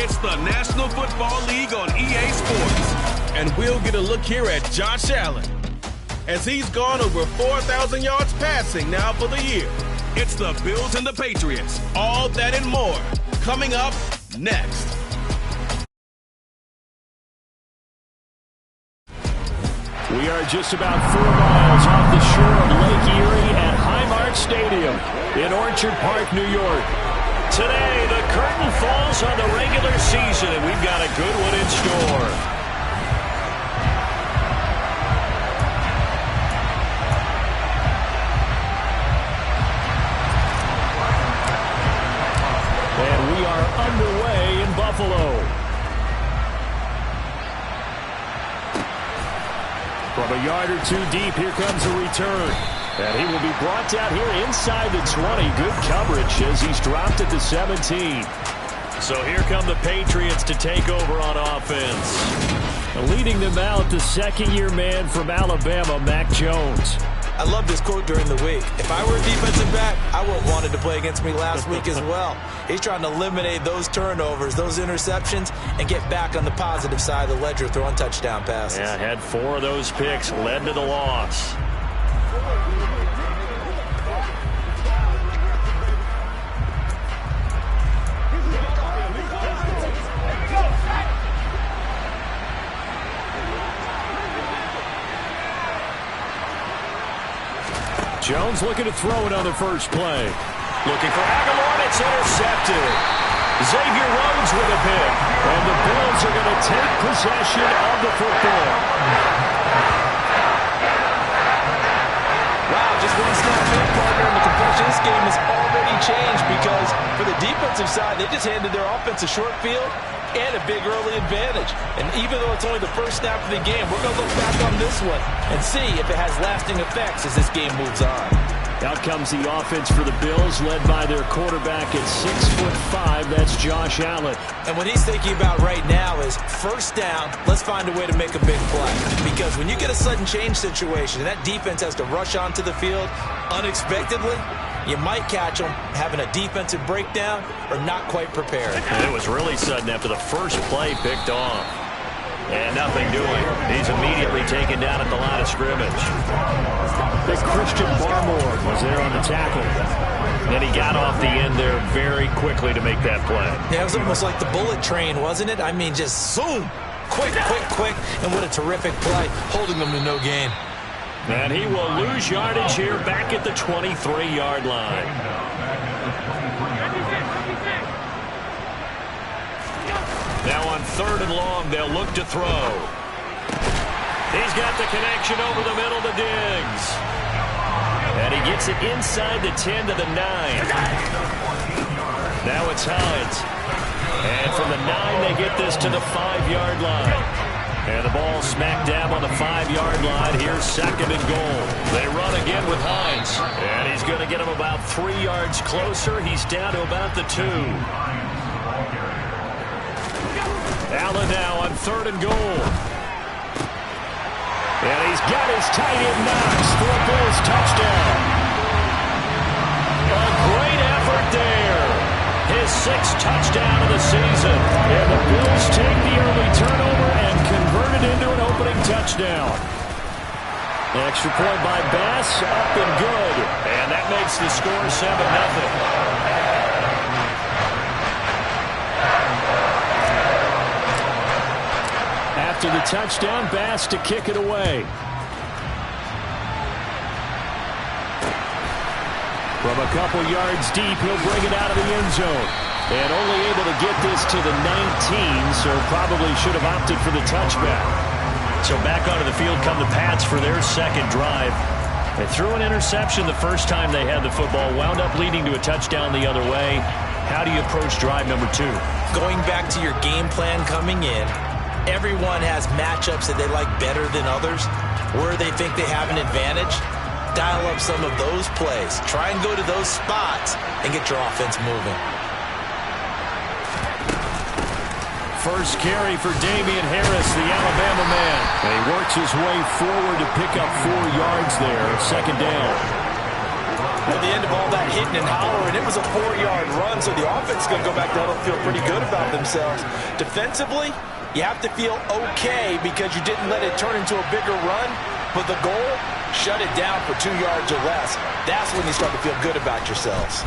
It's the National Football League on EA Sports. And we'll get a look here at Josh Allen, as he's gone over 4,000 yards passing now for the year. It's the Bills and the Patriots. All that and more coming up next. We are just about 4 miles off the shore of Lake Erie at Highmark Stadium in Orchard Park, New York. Today, the curtain falls on the regular season, and we've got a good one in store. And we are underway in Buffalo. From a yard or two deep, here comes a return. And he will be brought down here inside the 20. Good coverage as he's dropped at the 17. So here come the Patriots to take over on offense. Leading them out, the second-year man from Alabama, Mac Jones. I love this quote during the week. If I were a defensive back, I wouldn't have wanted to play against me last week as well. He's trying to eliminate those turnovers, those interceptions, and get back on the positive side of the ledger throwing touchdown passes. Yeah, had 4 of those picks, led to the loss. Jones looking to throw it on the first play. Looking for Aguilar, and it's intercepted. Xavier Rhodes with a pick. And the Bills are going to take possession of the football. Wow, just one snap in, partner, and the complexion of this game has already changed because for the defensive side, they just handed their offense a short field and a big early advantage. And even though it's only the first snap of the game, we're going to look back on this one and see if it has lasting effects as this game moves on. Out comes the offense for the Bills, led by their quarterback at 6'5". That's Josh Allen. And what he's thinking about right now is first down, let's find a way to make a big play. Because when you get a sudden change situation and that defense has to rush onto the field unexpectedly, you might catch them having a defensive breakdown or not quite prepared. And it was really sudden after the first play picked off. And nothing doing. He's immediately taken down at the line of scrimmage. Big Christian Barmore was there on the tackle. And he got off the end there very quickly to make that play. Yeah, it was almost like the bullet train, wasn't it? I mean, just zoom. Quick, quick, quick. And what a terrific play, holding them to no gain. And he will lose yardage here back at the 23-yard line. Now on 3rd and long, they'll look to throw. He's got the connection over the middle to Diggs. And he gets it inside the 10 to the 9. Now it's Hines. And from the 9, they get this to the 5-yard line. And the ball smack dab on the 5-yard line. Here's 2nd and goal. They run again with Hines. And he's going to get him about 3 yards closer. He's down to about the 2. Allen now on 3rd and goal. And he's got his tight end Knox for a Bills touchdown. A great effort there. His 6th touchdown of the season. And the Bills take the early turnover and convert it into an opening touchdown. Extra point by Bass, up and good. And that makes the score 7-0. After the touchdown, Bass to kick it away. From a couple yards deep, he'll bring it out of the end zone. And only able to get this to the 19, so probably should have opted for the touchback. So back onto the field come the Pats for their 2nd drive. They threw an interception the first time they had the football, wound up leading to a touchdown the other way. How do you approach drive number 2? Going back to your game plan coming in, everyone has matchups that they like better than others, where they think they have an advantage. Dial up some of those plays. Try and go to those spots and get your offense moving. First carry for Damian Harris, the Alabama man. And he works his way forward to pick up 4 yards there. 2nd down. At the end of all that hitting and hollering, it was a 4-yard run, so the offense is going to go back to huddle and feel pretty good about themselves. Defensively, you have to feel okay because you didn't let it turn into a bigger run, but the goal, shut it down for 2 yards or less. That's when you start to feel good about yourselves.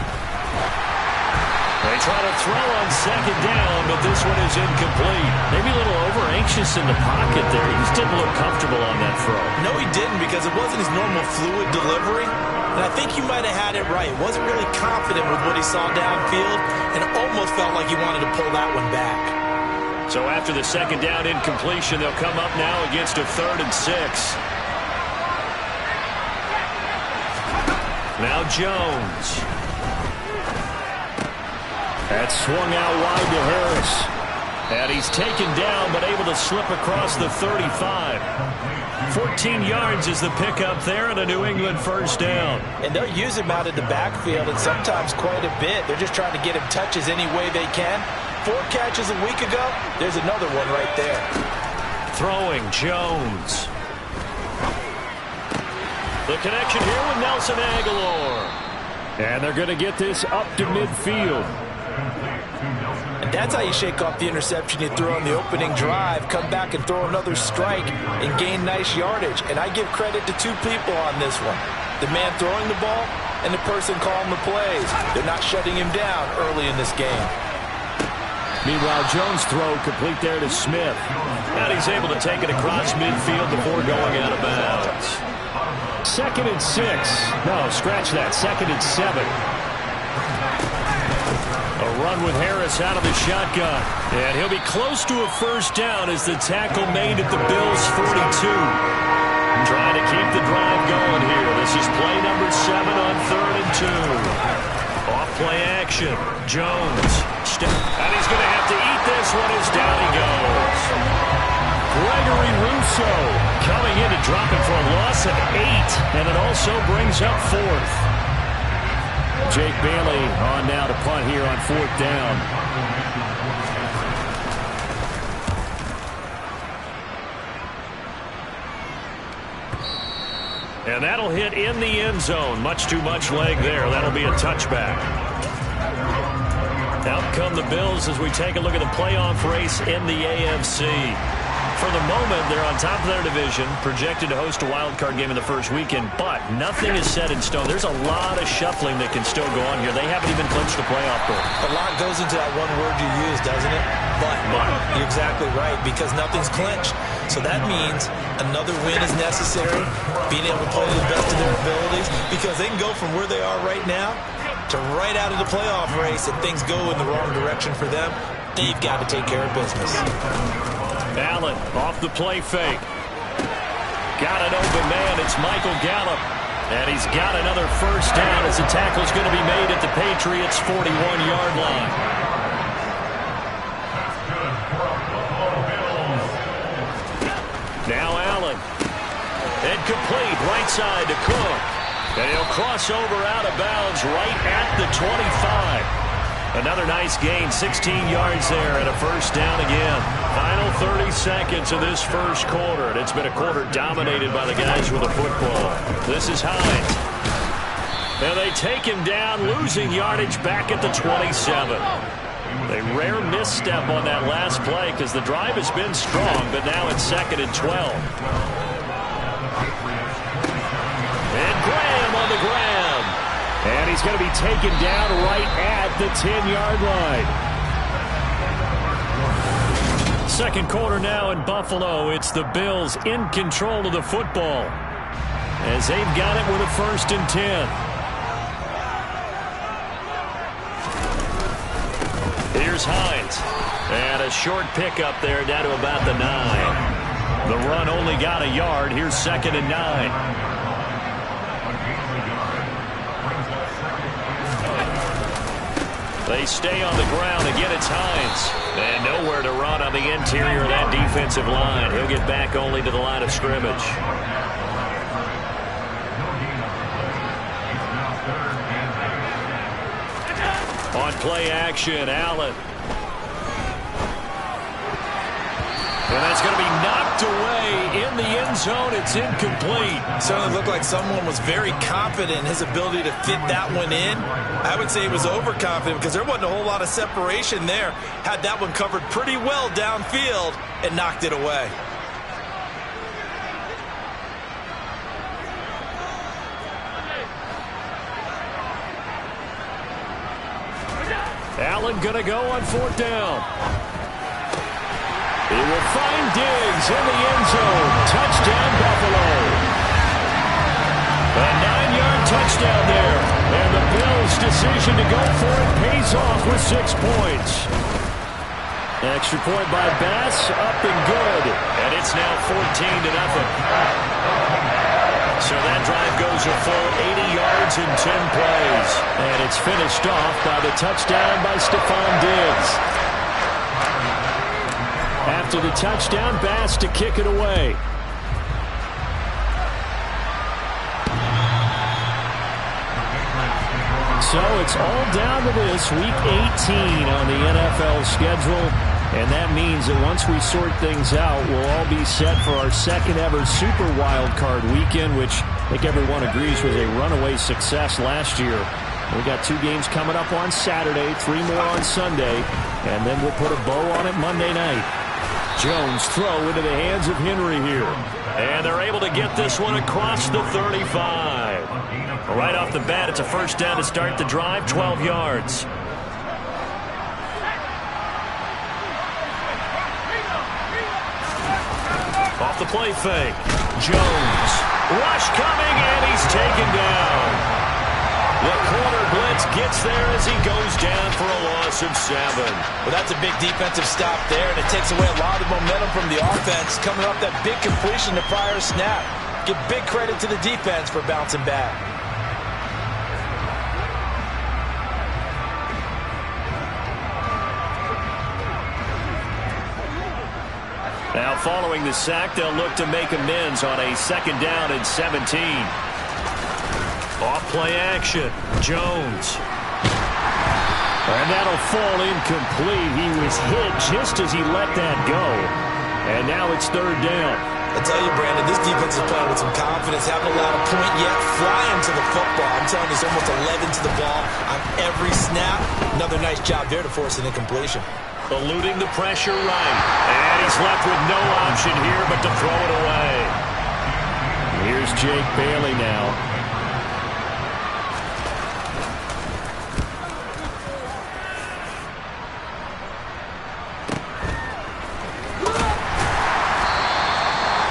They try to throw on second down, but this one is incomplete. Maybe a little over-anxious in the pocket there. He just didn't look comfortable on that throw. No, he didn't, because it wasn't his normal fluid delivery. And I think he might have had it right. Wasn't really confident with what he saw downfield and almost felt like he wanted to pull that one back. So after the second down incompletion, they'll come up now against a 3rd and 6. Now Jones. That's swung out wide to Harris. And he's taken down, but able to slip across the 35. 14 yards is the pickup there, and a New England first down. And they'll use him out of the backfield, and sometimes quite a bit. They're just trying to get him touches any way they can. 4 catches a week ago, there's another one right there. Throwing, Jones. The connection here with Nelson Aguilar. And they're going to get this up to midfield. And that's how you shake off the interception you threw on the opening drive, come back and throw another strike and gain nice yardage. And I give credit to 2 people on this one. The man throwing the ball and the person calling the plays. They're not shutting him down early in this game. Meanwhile, Jones' throw complete there to Smith. And he's able to take it across midfield before going out of bounds. 2nd and 6. No, scratch that. 2nd and 7. A run with Harris out of the shotgun. And he'll be close to a first down as the tackle made at the Bills' 42. Trying to keep the drive going here. This is play number 7 on 3rd and 2. Off play action. Jones. And he's going to have to eat this one as down he goes. Gregory Rousseau coming in to drop it for a loss of 8. And it also brings up 4th. Jake Bailey on now to punt here on 4th down. And that'll hit in the end zone. Much too much leg there. That'll be a touchback. Out come the Bills as we take a look at the playoff race in the AFC. For the moment, they're on top of their division, projected to host a wild card game in the first weekend, but nothing is set in stone. There's a lot of shuffling that can still go on here. They haven't even clinched the playoff berth. A lot goes into that one word you use, doesn't it? But. You're exactly right, because nothing's clinched. So that means another win is necessary, being able to play to the best of their abilities, because they can go from where they are right now to right out of the playoff race. If things go in the wrong direction for them, they've got to take care of business. Allen off the play fake. Got an open man. It's Michael Gallup. And he's got another first down as the tackle's going to be made at the Patriots' 41-yard line. Now Allen. Incomplete. Right side to Cook. And he'll cross over out of bounds right at the 25. Another nice gain, 16 yards there, and a first down again. Final 30 seconds of this first quarter, and it's been a quarter dominated by the guys with the football. This is Hines. And they take him down, losing yardage back at the 27. A rare misstep on that last play because the drive has been strong, but now it's 2nd and 12. And Graham on the grab. And he's going to be taken down right at the 10-yard line. Second quarter now in Buffalo. It's the Bills in control of the football as they've got it with a 1st and 10. Here's Hines. And a short pickup there down to about the 9. The run only got a yard. Here's 2nd and 9. They stay on the ground. Again, it's Hines. And nowhere to run on the interior of that defensive line. He'll get back only to the line of scrimmage. On play action, Allen. And that's going to be knocked away in the end zone. It's incomplete. Certainly looked like someone was very confident in his ability to fit that one in. I would say he was overconfident because there wasn't a whole lot of separation there. Had that one covered pretty well downfield and knocked it away. Allen going to go on 4th down. He will find Diggs in the end zone. Touchdown, Buffalo. A 9-yard touchdown there. And the Bills' decision to go for it pays off with 6 points. Extra point by Bass, up and good. And it's now 14-0. So that drive goes a full 80 yards in 10 plays. And it's finished off by the touchdown by Stephon Diggs. After the touchdown, Bass to kick it away. So it's all down to this, Week 18 on the NFL schedule. And that means that once we sort things out, we'll all be set for our second ever Super Wild Card weekend, which I think everyone agrees was a runaway success last year. We got 2 games coming up on Saturday, 3 more on Sunday, and then we'll put a bow on it Monday night. Jones throw into the hands of Henry here. And they're able to get this one across the 35. Right off the bat, it's a first down to start the drive, 12 yards. Off the play fake. Jones. Rush coming, and he's taken down. The corner blitz gets there as he goes down for a loss of 7. Well, that's a big defensive stop there, and it takes away a lot of momentum from the offense coming off that big completion the prior snap. Give big credit to the defense for bouncing back. Now following the sack, they'll look to make amends on a 2nd down and 17. Off play action. Jones. And that'll fall incomplete. He was hit just as he let that go. And now it's 3rd down. I tell you, Brandon, this defense is playing with some confidence. Haven't allowed a point yet. Flying to the football. I'm telling you, it's almost 11 to the ball on every snap. Another nice job there to force an incompletion. Eluding the pressure right. And he's left with no option here but to throw it away. Here's Jake Bailey now.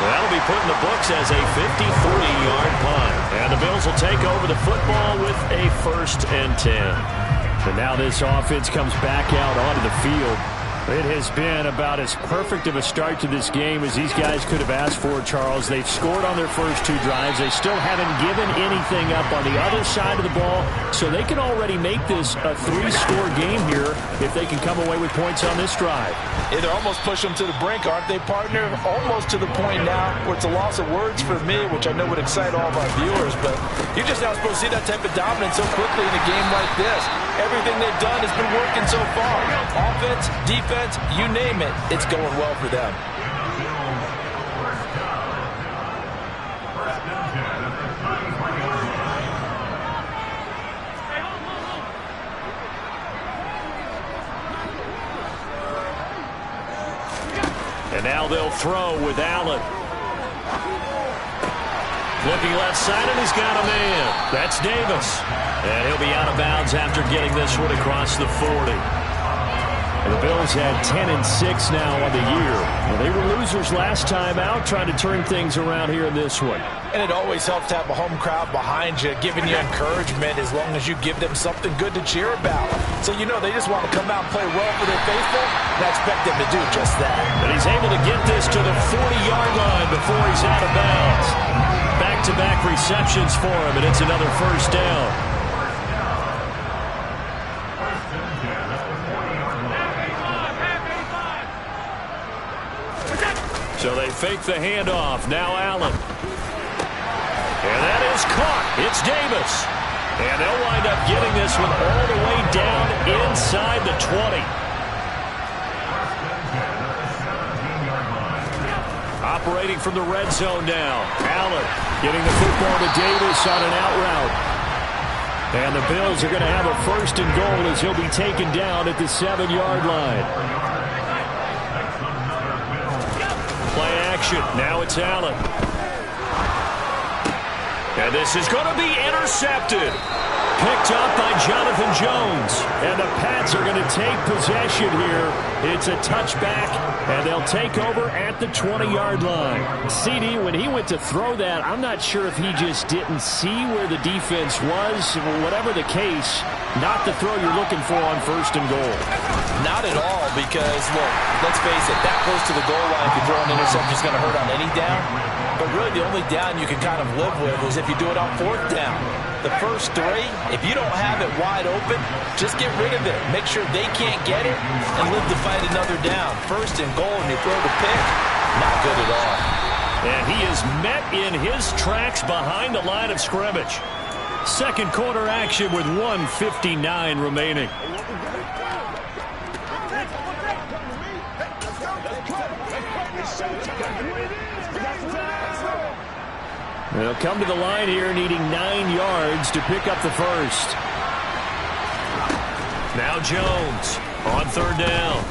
That'll be put in the books as a 53-yard punt. And the Bills will take over the football with a 1st and 10. And now this offense comes back out onto the field. It has been about as perfect of a start to this game as these guys could have asked for, Charles. They've scored on their first 2 drives. They still haven't given anything up on the other side of the ball, so they can already make this a 3-score game here if they can come away with points on this drive. Yeah, they're almost pushing them to the brink, aren't they, partner? Almost to the point now where it's a loss of words for me, which I know would excite all of our viewers, but you're just not supposed to see that type of dominance so quickly in a game like this. Everything they've done has been working so far. Offense, defense, you name it, it's going well for them. And now they'll throw with Allen. Looking left side, and he's got a man. That's Davis. And he'll be out of bounds after getting this one across the 40. And the Bills had 10-6 now on the year. Well, they were losers last time out, trying to turn things around here in this one. And it always helps to have a home crowd behind you, giving you encouragement as long as you give them something good to cheer about. So you know they just want to come out and play well for their faithful, and I expect them to do just that. But he's able to get this to the 40-yard line before he's out of bounds. Back-to-back receptions for him, and it's another 1st down. So they fake the handoff. Now Allen. And that is caught. It's Davis. And they'll wind up getting this one all the way down inside the 20. Operating from the red zone now. Allen getting the football to Davis on an out route. And the Bills are going to have a 1st and goal as he'll be taken down at the 7-yard line. Play action. Now it's Allen. And this is going to be intercepted. Picked up by Jonathan Jones. And the Pats are going to take possession here. It's a touchback, and they'll take over at the 20-yard line. CD, when he went to throw that, I'm not sure if he just didn't see where the defense was. Whatever the case, not the throw you're looking for on 1st and goal. Not at all, because, look, let's face it, that close to the goal line, if you throw an interception, is going to hurt on any down. But really, the only down you can kind of live with is if you do it on 4th down. The first 3, if you don't have it wide open, just get rid of it. Make sure they can't get it and live to fight another down. 1st and goal, and you throw the pick, not good at all. And he is met in his tracks behind the line of scrimmage. 2nd quarter action with 1:59 remaining. They'll come to the line here needing 9 yards to pick up the 1st. Now Jones on 3rd down.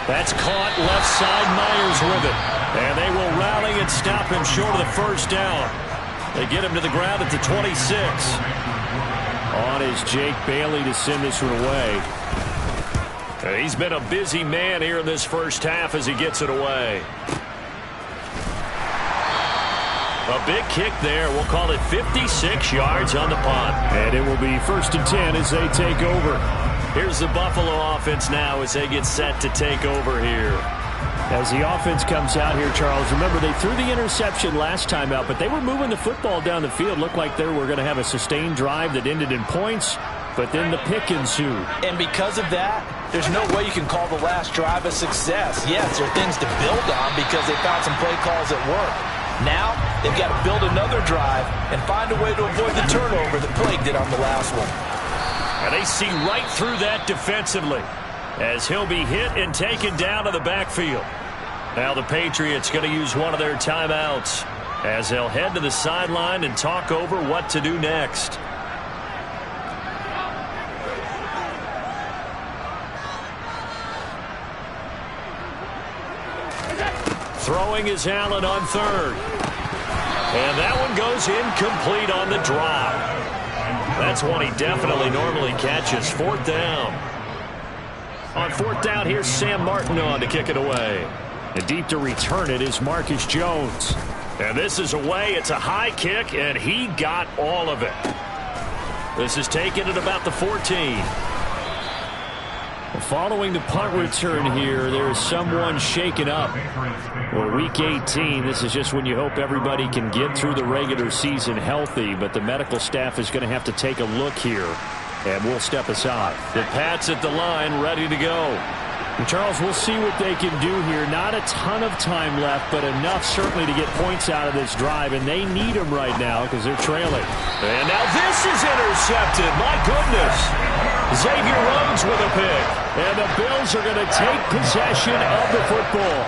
That's caught left side. Myers with it. And they will rally and stop him short of the 1st down. They get him to the ground at the 26. On is Jake Bailey to send this one away. And he's been a busy man here in this 1st half as he gets it away. A big kick there. We'll call it 56 yards on the punt. And it will be 1st and 10 as they take over. Here's the Buffalo offense now as they get set to take over here. As the offense comes out here, Charles, remember they threw the interception last time out, but they were moving the football down the field. Looked like they were going to have a sustained drive that ended in points, but then the pick ensued. And because of that, there's no way you can call the last drive a success. Yes, there are things to build on because they found some play calls that work. Now, they've got to build another drive and find a way to avoid the turnover that plagued it on the last one. And they see right through that defensively as he'll be hit and taken down to the backfield. Now the Patriots going to use one of their timeouts as they'll head to the sideline and talk over what to do next. Throwing is Allen on 3rd. And that one goes incomplete on the drop. That's one he definitely normally catches. 4th down. On 4th down, here's Sam Martin on to kick it away. And deep to return it is Marcus Jones. And this is away. It's a high kick, and he got all of it. This is taken at about the 14. Following the punt return here, there is someone shaken up. Well, week 18, this is just when you hope everybody can get through the regular season healthy, but the medical staff is going to have to take a look here, and we'll step aside. The Pats at the line, ready to go. And Charles, we'll see what they can do here. Not a ton of time left, but enough certainly to get points out of this drive, and they need them right now because they're trailing. And now this is intercepted. My goodness. Xavier Rhodes with a pick. And the Bills are going to take possession of the football.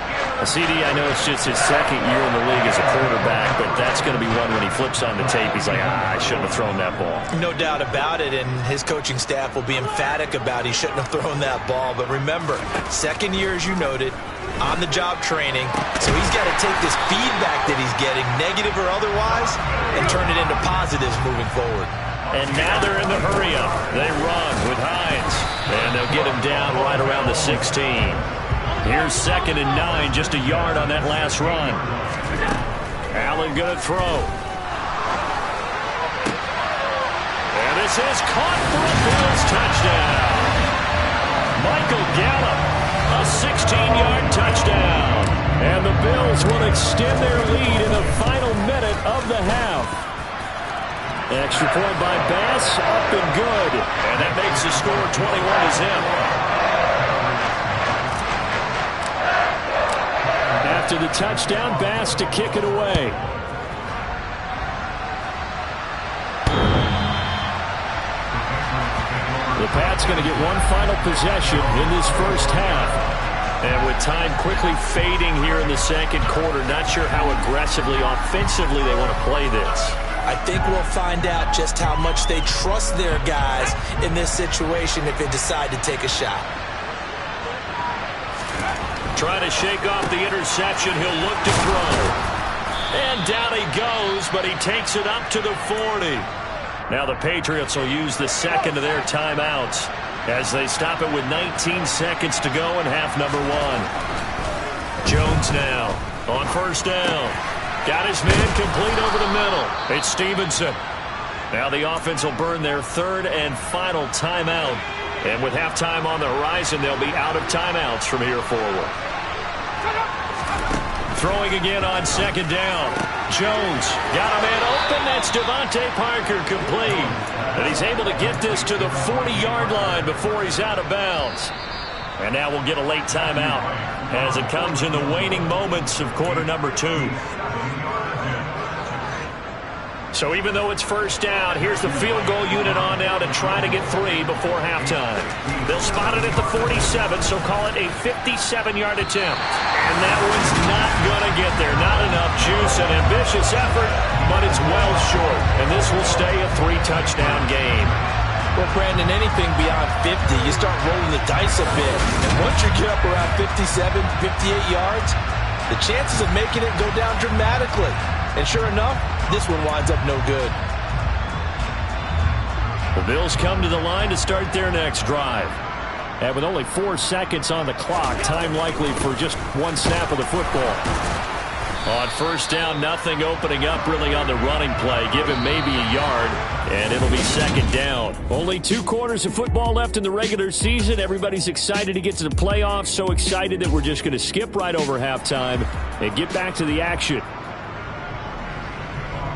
CD, I know it's just his 2nd year in the league as a quarterback, but that's going to be one when he flips on the tape. He's like, I shouldn't have thrown that ball. No doubt about it, and his coaching staff will be emphatic about he shouldn't have thrown that ball. But remember, 2nd year, as you noted, on-the-job training. So he's got to take this feedback that he's getting, negative or otherwise, and turn it into positives moving forward. And now they're in the hurry-up. They run with Hines. And they'll get him down right around the 16. Here's 2nd and 9, just a yard on that last run. Allen going to throw. And this is caught for a Bills touchdown. Michael Gallup, a 16-yard touchdown. And the Bills will extend their lead in the final minute of the half. Extra point by Bass, up and good. And that makes the score 21-0. After the touchdown, Bass to kick it away. The Pats going to get one final possession in this 1st half. And with time quickly fading here in the second quarter, not sure how aggressively, offensively they want to play this. I think we'll find out just how much they trust their guys in this situation if they decide to take a shot. Trying to shake off the interception. He'll look to throw. And down he goes, but he takes it up to the 40. Now the Patriots will use the second of their timeouts as they stop it with 19 seconds to go in half number 1. Jones now on first down. Got his man complete over the middle. It's Stevenson. Now the offense will burn their third and final timeout. And with halftime on the horizon, they'll be out of timeouts from here forward. Throwing again on second down. Jones got a man open. That's Devontae Parker complete. And he's able to get this to the 40-yard line before he's out of bounds. And now we'll get a late timeout as it comes in the waning moments of quarter number 2. So even though it's first down, here's the field goal unit on now to try to get 3 before halftime. They'll spot it at the 47, so call it a 57-yard attempt. And that one's not going to get there. Not enough juice, an ambitious effort, but it's well short. And this will stay a 3-touchdown game. Well, Brandon, anything beyond 50, you start rolling the dice a bit. And once you get up around 57, 58 yards, the chances of making it go down dramatically. And sure enough, this one winds up no good. The Bills come to the line to start their next drive. And with only 4 seconds on the clock, time likely for just one snap of the football. On first down, nothing opening up really on the running play. Give him maybe a yard, and it'll be second down. Only 2 quarters of football left in the regular season. Everybody's excited to get to the playoffs, so excited that we're just going to skip right over halftime and get back to the action.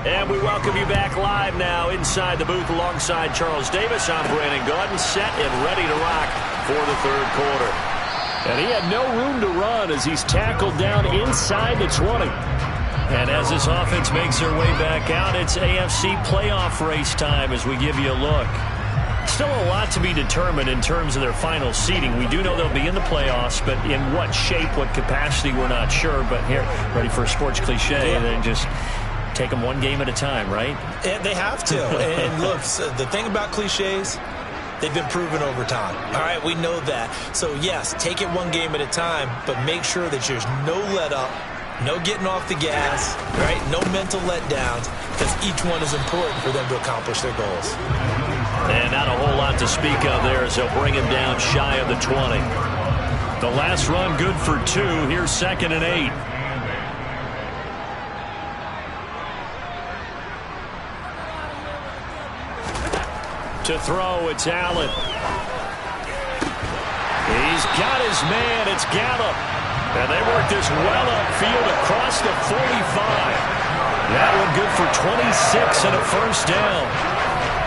And we welcome you back live now inside the booth alongside Charles Davis. I'm Brandon Gaudin, set and ready to rock for the third quarter. And he had no room to run as he's tackled down inside the 20. And as this offense makes their way back out, it's AFC playoff race time as we give you a look. Still a lot to be determined in terms of their final seeding. We do know they'll be in the playoffs, but in what shape, what capacity, we're not sure. But here, ready for a sports cliche, and then just take them one game at a time, right? And they have to. And look, the thing about cliches, they've been proven over time. All right, we know that. So, yes, take it one game at a time, but make sure that there's no let-up, no getting off the gas, right? No mental letdowns, because each one is important for them to accomplish their goals. And not a whole lot to speak of there as they'll bring him down shy of the 20. The last run good for 2. Here's second and 8. To throw, it's Allen. He's got his man. It's Gallup. And they work this well upfield across the 45. That one good for 26 and a first down.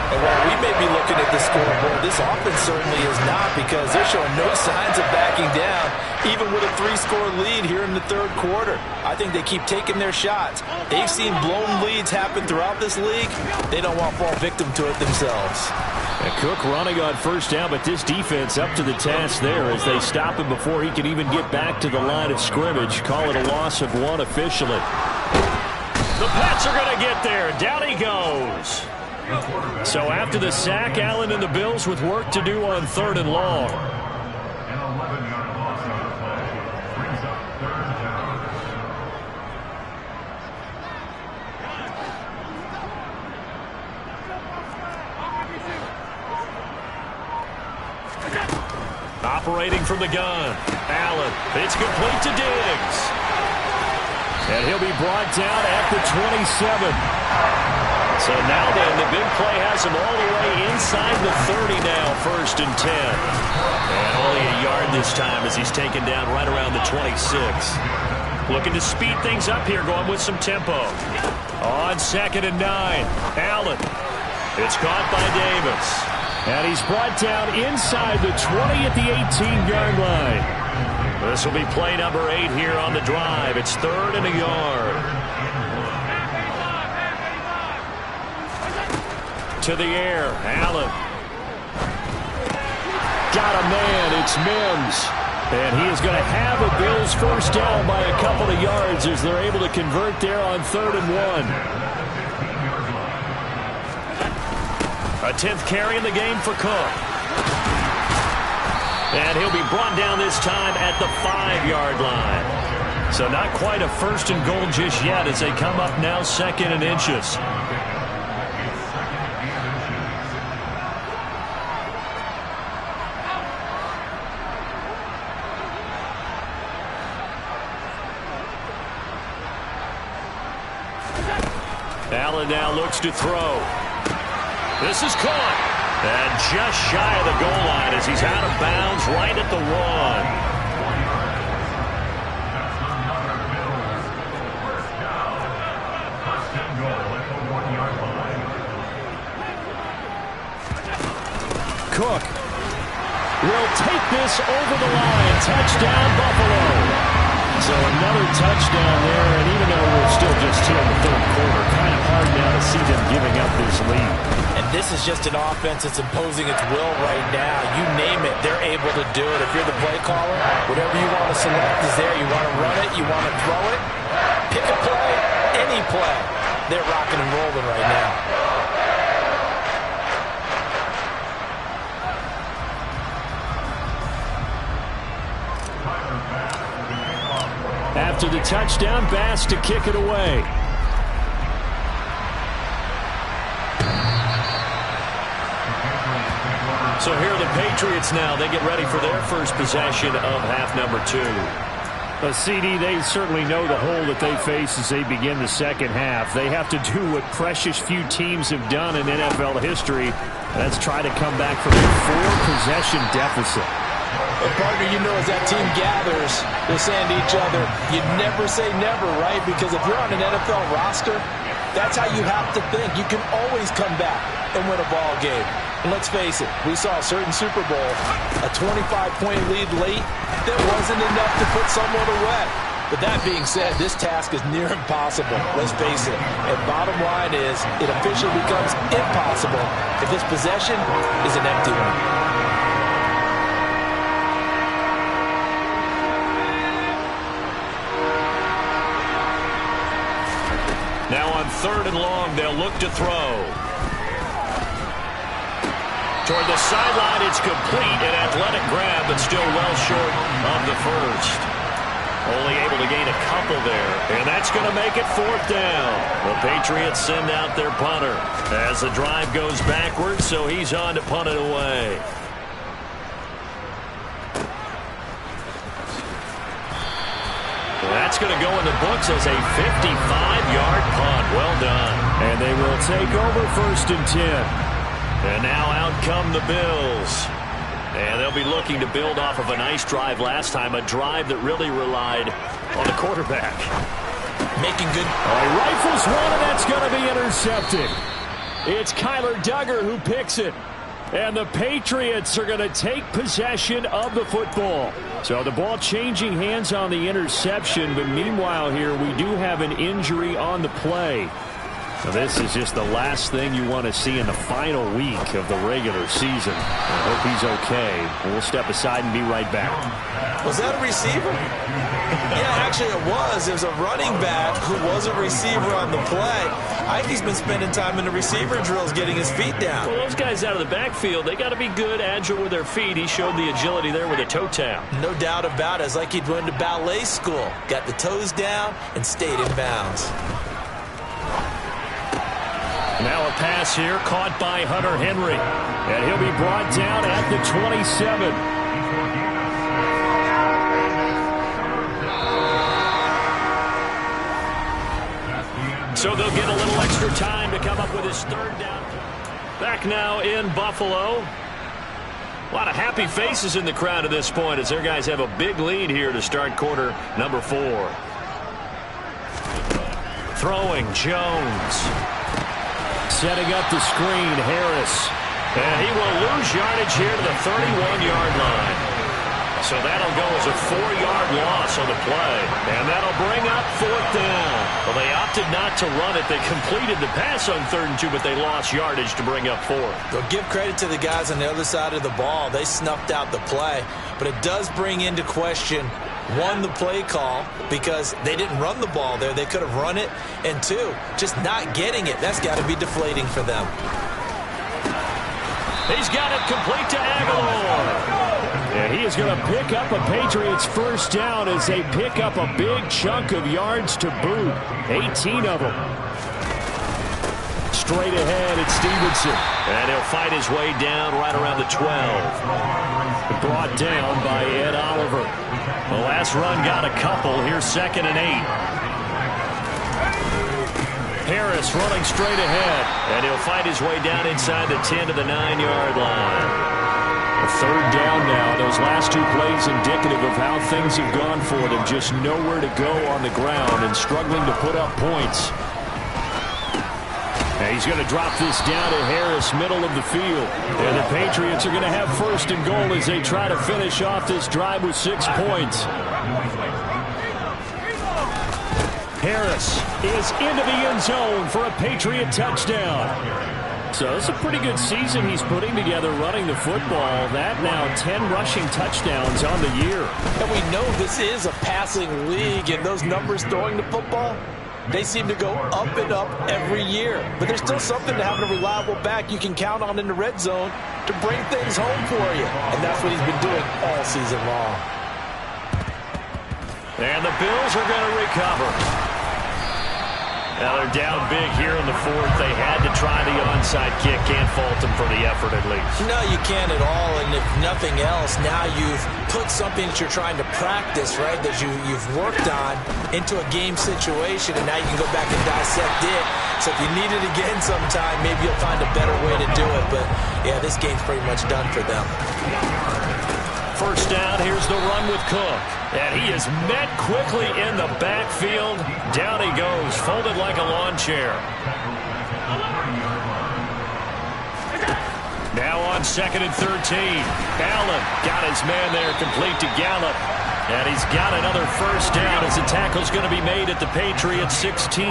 And while we may be looking at the scoreboard, this offense certainly is not, because they're showing no signs of backing down, even with a 3-score lead here in the third quarter. I think they keep taking their shots. They've seen blown leads happen throughout this league. They don't want to fall victim to it themselves. And Cook running on first down, but this defense up to the task there as they stop him before he can even get back to the line of scrimmage. Call it a loss of 1 officially. The Pats are going to get there. Down he goes. So after the sack, Allen and the Bills with work to do on third and long. Operating from the gun, Allen. It's complete to Diggs. And he'll be brought down at the 27. So now then, the big play has him all the way inside the 30 now, first and 10. And only a yard this time as he's taken down right around the 26. Looking to speed things up here, going with some tempo. On second and 9, Allen. It's caught by Davis. And he's brought down inside the 20 at the 18-yard line. This will be play number 8 here on the drive. It's third and a yard. To the air, Allen. Got a man, it's Mims. And he is going to have a Bills first down by a couple of yards as they're able to convert there on 3rd and 1. A 10th carry in the game for Cook. And he'll be brought down this time at the 5-yard line. So not quite a 1st and goal just yet as they come up now 2nd and inches. Allen now looks to throw. This is caught. And just shy of the goal line as he's out of bounds right at the 1. Cook will take this over the line. Touchdown, Buffalo. So another touchdown there, and even though we're still just here in the 3rd quarter, kind of hard now to see them giving up this lead. And this is just an offense that's imposing its will right now. You name it, they're able to do it. If you're the play caller, whatever you want to select is there. You want to run it, you want to throw it, pick a play, any play. They're rocking and rolling right now. After the touchdown, Bass to kick it away. So here are the Patriots now. They get ready for their first possession of half number 2. A CD, they certainly know the hole that they face as they begin the second half. They have to do what precious few teams have done in NFL history. That's try to come back from a 4-possession deficit. And partner, you know, as that team gathers, they're saying to each other, you never say never, right? Because if you're on an NFL roster, that's how you have to think. You can always come back and win a ball game. And let's face it, we saw a certain Super Bowl, a 25-point lead late, that wasn't enough to put someone away. But that being said, this task is near impossible. Let's face it. And bottom line is, it officially becomes impossible if this possession is an empty one. Now on 3rd and long, they'll look to throw. Toward the sideline, it's complete. An athletic grab, but still well short of the first. Only able to gain a couple there. And that's going to make it 4th down. The Patriots send out their punter as the drive goes backwards, so he's on to punt it away. That's going to go in the books as a 55-yard punt. Well done. And they will take over 1st and 10. And now out come the Bills. And they'll be looking to build off of a nice drive last time, a drive that really relied on the quarterback. Making good. He rifles one, and that's going to be intercepted. It's Kyler Duggar who picks it. And the Patriots are going to take possession of the football. So the ball changing hands on the interception, but meanwhile here we do have an injury on the play. Now this is just the last thing you want to see in the final week of the regular season. I hope he's okay. We'll step aside and be right back. Was that a receiver? Yeah, actually it was. It was a running back who was a receiver on the play. I think he's been spending time in the receiver drills getting his feet down. Well, those guys out of the backfield, they got to be good, agile with their feet. He showed the agility there with a toe tap. No doubt about it. It's like he'd went to ballet school. Got the toes down and stayed in bounds. Now a pass here caught by Hunter Henry. And he'll be brought down at the 27. So they'll get a little extra time to come up with his 3rd down. Back now in Buffalo. A lot of happy faces in the crowd at this point as their guys have a big lead here to start quarter number 4. Throwing Jones. Setting up the screen, Harris. And he will lose yardage here to the 31-yard line. So that'll go as a 4-yard loss on the play. And that'll bring up 4th down. Well, they opted not to run it. They completed the pass on 3rd and 2, but they lost yardage to bring up 4th. Well, give credit to the guys on the other side of the ball. They snuffed out the play. But it does bring into question, 1, the play call, because they didn't run the ball there. They could have run it. And 2, just not getting it. That's got to be deflating for them. He's got it complete to Aguilar. Yeah, he is going to pick up a Patriots first down as they pick up a big chunk of yards to boot. 18 of them. Straight ahead, it's Stevenson. And he'll fight his way down right around the 12. Brought down by Ed Oliver. The last run got a couple. Here's 2nd and 8. Harris running straight ahead. And he'll fight his way down inside the 10 to the 9-yard line. A 3rd down now. Those last 2 plays indicative of how things have gone for them. Just nowhere to go on the ground and struggling to put up points. And he's going to drop this down to Harris, middle of the field. And the Patriots are going to have 1st and goal as they try to finish off this drive with 6 points. Harris is into the end zone for a Patriot touchdown. So it's a pretty good season he's putting together running the football. That now 10 rushing touchdowns on the year. And we know this is a passing league, and those numbers throwing the football, they seem to go up and up every year. But there's still something to having a reliable back you can count on in the red zone to bring things home for you. And that's what he's been doing all season long. And the Bills are going to recover. Now they're down big here in the 4th. They had to try the onside kick. Can't fault them for the effort at least. No, you can't at all. And if nothing else, now you've put something that you're trying to practice, right, that you've worked on into a game situation, and now you can go back and dissect it. So if you need it again sometime, maybe you'll find a better way to do it. But, yeah, this game's pretty much done for them. First down, here's the run with Cook. And he is met quickly in the backfield. Down he goes, folded like a lawn chair. Now on 2nd and 13. Allen got his man there, complete to Gallup. And he's got another first down as the tackle's going to be made at the Patriots 16.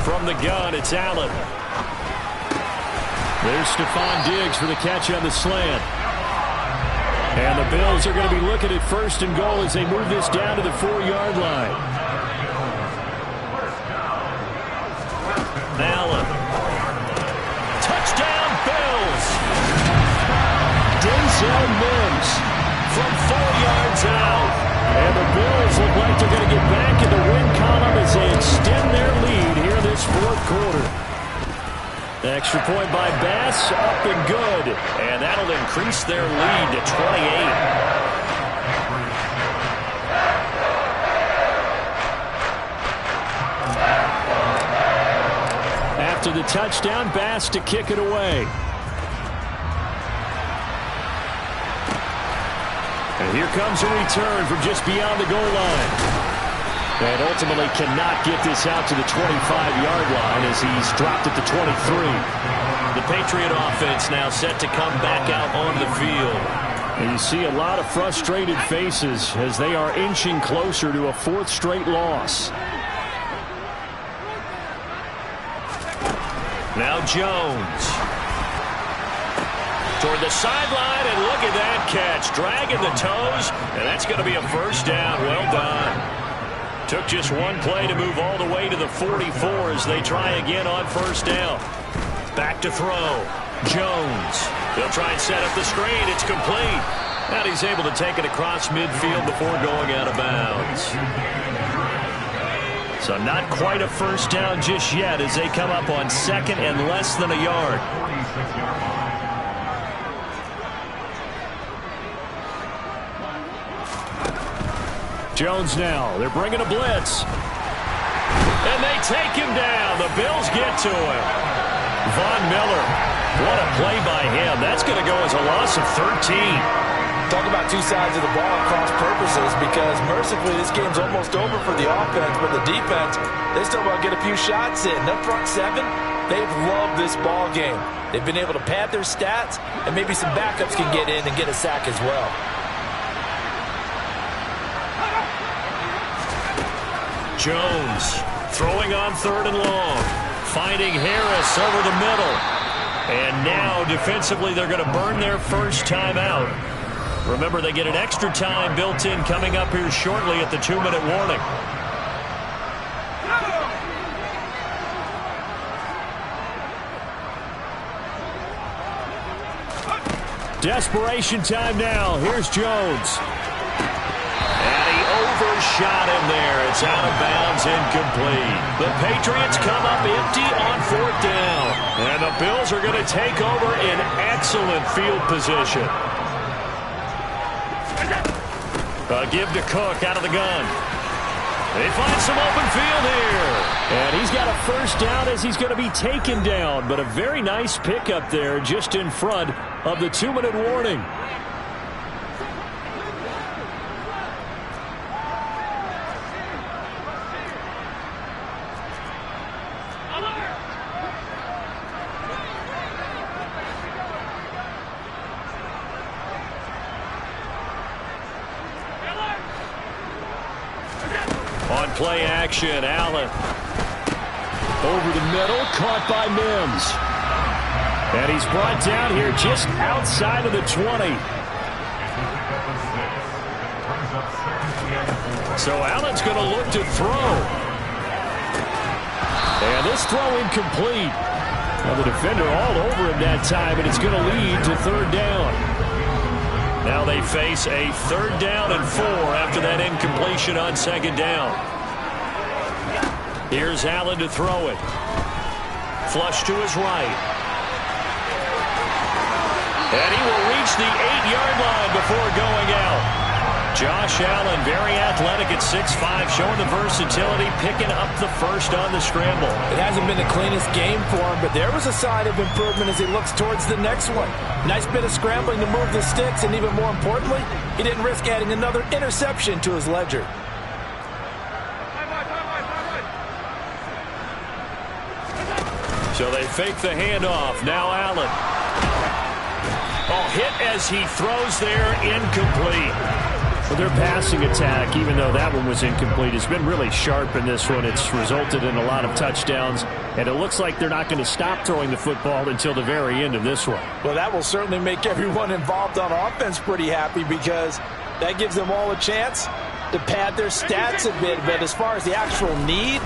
From the gun, it's Allen. There's Stephon Diggs for the catch on the slant. And the Bills are going to be looking at 1st and goal as they move this down to the 4-yard line. Allen. Touchdown, Bills! Denzel Mims from 4 yards out. And the Bills look like they're going to get back in the win column as they extend their lead here this 4th quarter. Extra point by Bass, up and good. And that'll increase their lead to 28. After the touchdown, Bass to kick it away. And here comes a return from just beyond the goal line. And ultimately cannot get this out to the 25-yard line as he's dropped it to 23. The Patriot offense now set to come back out on the field. And you see a lot of frustrated faces as they are inching closer to a 4th straight loss. Now Jones. Toward the sideline, and look at that catch. Dragging the toes, and that's going to be a first down. Well done. Took just one play to move all the way to the 44 as they try again on first down. Back to throw. Jones. They'll try and set up the screen. It's complete. And he's able to take it across midfield before going out of bounds. So not quite a first down just yet as they come up on 2nd and less than a yard. Jones now. They're bringing a blitz. And they take him down. The Bills get to him. Von Miller. What a play by him. That's going to go as a loss of 13. Talk about 2 sides of the ball cross purposes, because mercifully this game's almost over for the offense, but the defense, they still want to get a few shots in. Up front 7, They've loved this ball game. They've been able to pad their stats, and maybe some backups can get in and get a sack as well. Jones throwing on 3rd and long. Finding Harris over the middle. And now defensively they're going to burn their first time out. Remember, they get an extra time built in coming up here shortly at the 2-minute warning. Desperation time now. Here's Jones. And he overshot him there. It's out of bounds, incomplete. The Patriots come up empty on 4th down. And the Bills are going to take over in excellent field position. A give to Cook out of the gun. They find some open field here. And he's got a first down as he's going to be taken down. But a very nice pickup there just in front of the 2-minute warning. On play action, Allen. Over the middle, caught by Mims. And he's brought down here just outside of the 20. So Allen's going to look to throw. And this throw incomplete. Well, the defender all over him that time, and it's going to lead to 3rd down. Now they face a 3rd down and 4 after that incompletion on 2nd down. Here's Allen to throw it. Flush to his right. And he will reach the 8-yard line before going out. Josh Allen, very athletic at 6'5", showing the versatility, picking up the first on the scramble. It hasn't been the cleanest game for him, but there was a sign of improvement as he looks towards the next one. Nice bit of scrambling to move the sticks, and even more importantly, he didn't risk adding another interception to his ledger. So they fake the handoff. Now Allen. Oh, hit as he throws there, incomplete. Well, their passing attack, even though that one was incomplete, has been really sharp in this one. It's resulted in a lot of touchdowns, and it looks like they're not going to stop throwing the football until the very end of this one. Well, that will certainly make everyone involved on offense pretty happy because that gives them all a chance to pad their stats a bit. But as far as the actual need,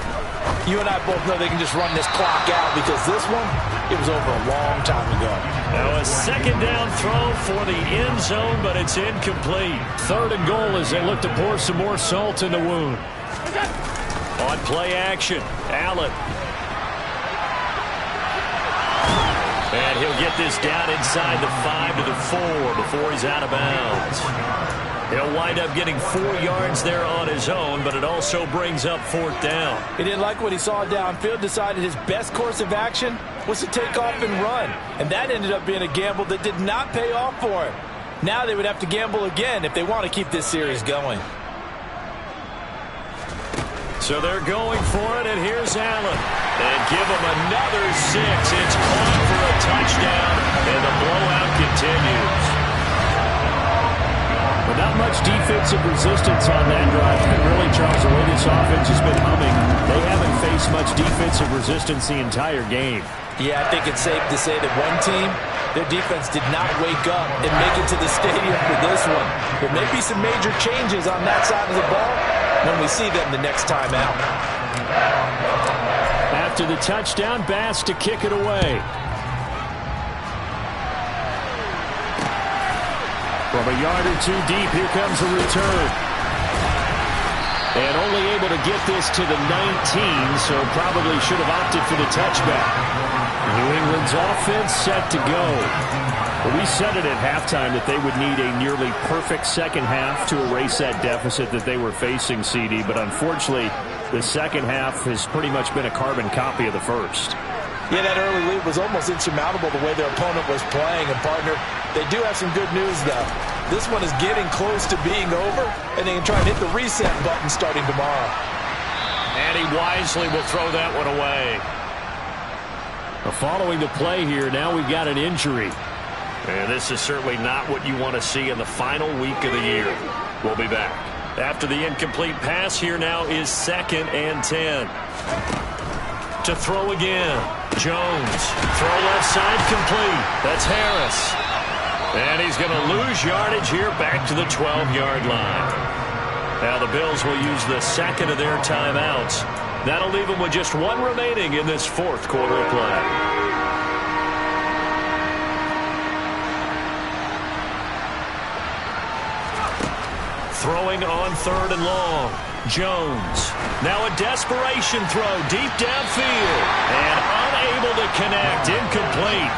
you and I both know they can just run this clock out because this one, it was over a long time ago. Now a 2nd down throw for the end zone, but it's incomplete. 3rd and goal as they look to pour some more salt in the wound. On play action, Allen. And he'll get this down inside the 5 to the 4 before he's out of bounds. He'll wind up getting 4 yards there on his own, but it also brings up 4th down. He didn't like what he saw downfield, decided his best course of action was to take off and run. And that ended up being a gamble that did not pay off for him. Now they would have to gamble again if they want to keep this series going. So they're going for it, and here's Allen. And give him another 6. It's caught for a touchdown, and the blowout continues. But not much defensive resistance on that drive. And really, Charles, the way this offense has been humming, they haven't faced much defensive resistance the entire game. Yeah, I think it's safe to say that one team, their defense did not wake up and make it to the stadium for this one. There may be some major changes on that side of the ball when we see them the next time out. After the touchdown, Bass to kick it away. From a yard or two deep, here comes a return. And only able to get this to the 19, so probably should have opted for the touchback. New England's offense set to go. Well, we said it at halftime that they would need a nearly perfect second half to erase that deficit that they were facing, CD. But unfortunately, the second half has pretty much been a carbon copy of the first. Yeah, that early lead was almost insurmountable the way their opponent was playing. And, partner, they do have some good news, though. This one is getting close to being over, and they can try and hit the reset button starting tomorrow. And he wisely will throw that one away. Following the play here, now we've got an injury. And this is certainly not what you want to see in the final week of the year. We'll be back. After the incomplete pass, here now is 2nd and 10. To throw again. Jones. Throw left side complete. That's Harris. And he's going to lose yardage here back to the 12-yard line. Now the Bills will use the second of their timeouts. That'll leave them with just one remaining in this fourth quarter of play. Throwing on 3rd and long. Jones. Now a desperation throw deep downfield. And unable to connect. Incomplete.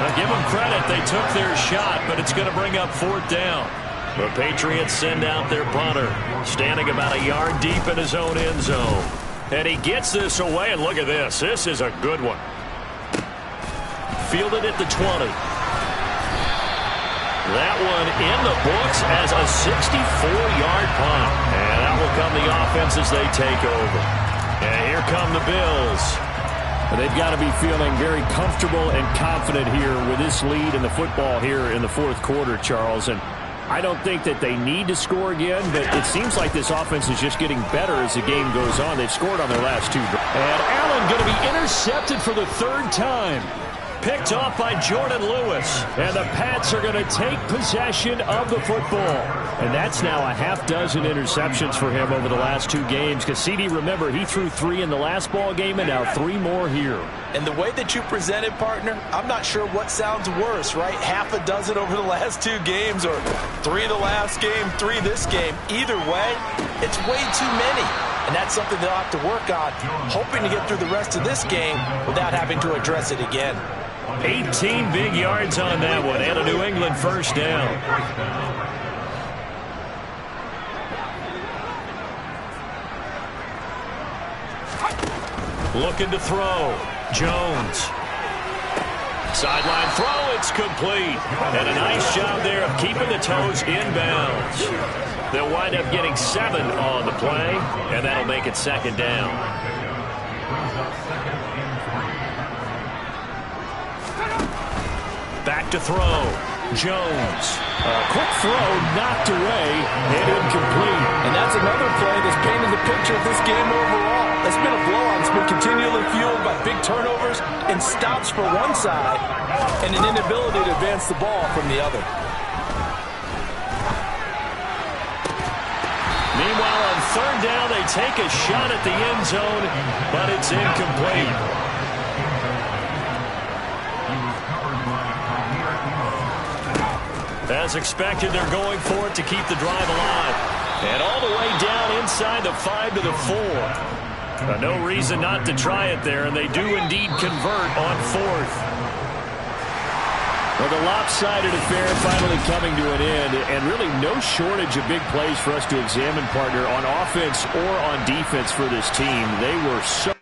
Now give them credit. They took their shot, but it's going to bring up 4th down. The Patriots send out their punter, standing about a yard deep in his own end zone. And he gets this away, and look at this. This is a good one. Fielded at the 20. That one in the books as a 64-yard punt. And that will come the offense as they take over. And here come the Bills. They've got to be feeling very comfortable and confident here with this lead in the football here in the fourth quarter, Charles. And I don't think that they need to score again, but it seems like this offense is just getting better as the game goes on. They've scored on their last 2. And Allen going to be intercepted for the 3rd time. Picked off by Jordan Lewis. And the Pats are going to take possession of the football. And that's now a half-dozen interceptions for him over the last 2 games. Because CD, remember, he threw 3 in the last ball game and now 3 more here. And the way that you presented, partner, I'm not sure what sounds worse, right? Half a dozen over the last 2 games or 3 the last game, 3 this game. Either way, it's way too many. And that's something they'll have to work on, hoping to get through the rest of this game without having to address it again. 18 big yards on that one, and a New England 1st down. Looking to throw. Jones. Sideline throw, it's complete. And a nice job there of keeping the toes inbounds. They'll wind up getting 7 on the play, and that'll make it 2nd down. Back to throw. Jones. A quick throw knocked away and incomplete. And that's another play that's painted the picture of this game overall. It's been a blowout. It's been continually fueled by big turnovers and stops for one side and an inability to advance the ball from the other. Meanwhile, on 3rd down, they take a shot at the end zone, but it's incomplete. As expected, they're going for it to keep the drive alive. And all the way down inside the 5 to the 4. No reason not to try it there, and they do indeed convert on 4th. Well, the lopsided affair finally coming to an end, and really no shortage of big plays for us to examine, partner, on offense or on defense for this team. They were so